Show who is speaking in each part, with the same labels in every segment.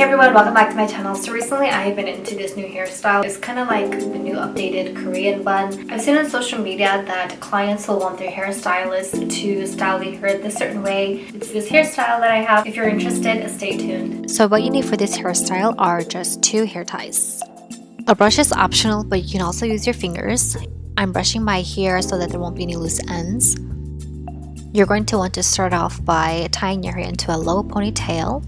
Speaker 1: Hey everyone, welcome back to my channel. So recently I have been into this new hairstyle. It's kind of like the new updated Korean bun. I've seen on social media that clients will want their hairstylist to style their hair this certain way. It's this hairstyle that I have. If you're interested, stay tuned.
Speaker 2: So what you need for this hairstyle are just 2 hair ties. A brush is optional, but you can also use your fingers. I'm brushing my hair so that there won't be any loose ends. You're going to want to start off by tying your hair into a low ponytail.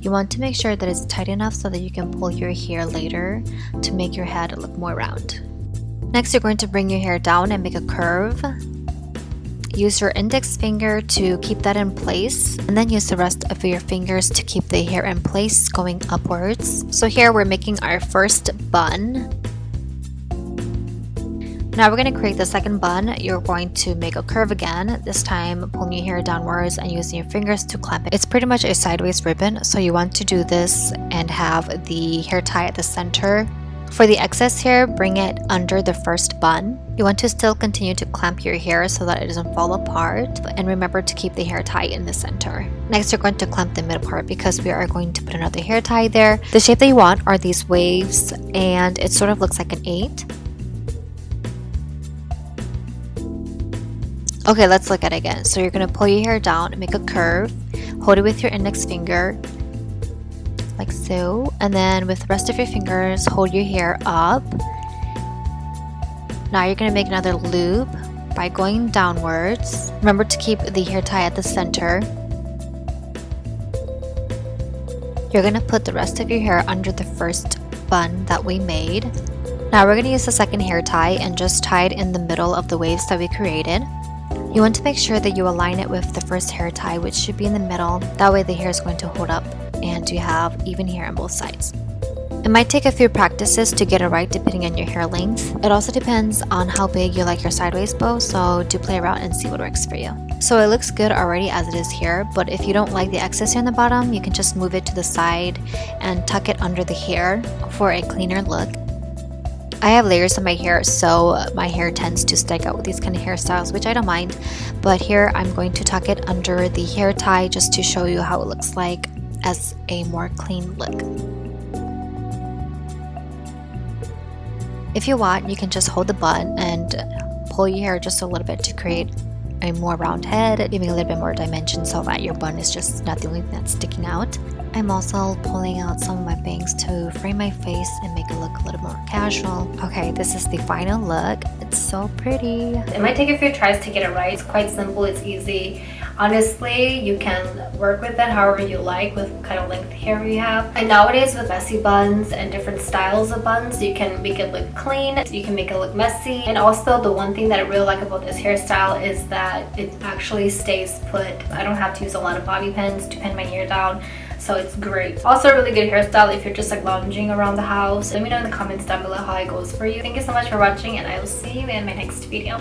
Speaker 2: You want to make sure that it's tight enough so that you can pull your hair later to make your head look more round. Next, you're going to bring your hair down and make a curve. Use your index finger to keep that in place, and then use the rest of your fingers to keep the hair in place going upwards. So here we're making our first bun. Now we're going to create the second bun. You're going to make a curve again, this time pulling your hair downwards and using your fingers to clamp it. It's pretty much a sideways ribbon, so you want to do this and have the hair tie at the center. For the excess hair, bring it under the first bun. You want to still continue to clamp your hair so that it doesn't fall apart, and remember to keep the hair tie in the center. Next, you're going to clamp the middle part because we are going to put another hair tie there. The shape that you want are these waves, and it sort of looks like an 8. Okay, let's look at it again. So you're going to pull your hair down and make a curve. Hold it with your index finger, like so. And then with the rest of your fingers, hold your hair up. Now you're going to make another loop by going downwards. Remember to keep the hair tie at the center. You're going to put the rest of your hair under the first bun that we made. Now we're going to use the second hair tie and just tie it in the middle of the waves that we created. You want to make sure that you align it with the first hair tie, which should be in the middle. That way the hair is going to hold up and you have even hair on both sides. It might take a few practices to get it right depending on your hair length. It also depends on how big you like your sideways bow, so do play around and see what works for you. So it looks good already as it is here, but if you don't like the excess hair on the bottom, you can just move it to the side and tuck it under the hair for a cleaner look. I have layers on my hair, so my hair tends to stick out with these kind of hairstyles, which I don't mind. But here I'm going to tuck it under the hair tie just to show you how it looks like as a more clean look. If you want, you can just hold the bun and pull your hair just a little bit to create a more round head, giving a little bit more dimension so that your bun is just not the only thing that's sticking out. I'm also pulling out some of my bangs to frame my face and make it look a little more casual. Okay, this is the final look. It's so pretty.
Speaker 1: It might take a few tries to get it right. It's quite simple, it's easy. Honestly, you can work with it however you like with what kind of length hair you have. And nowadays with messy buns and different styles of buns, you can make it look clean, you can make it look messy. And also the one thing that I really like about this hairstyle is that it actually stays put. I don't have to use a lot of bobby pins to pin my hair down. So it's great. Also a really good hairstyle if you're just like lounging around the house. Let me know in the comments down below how it goes for you. Thank you so much for watching, and I will see you in my next video.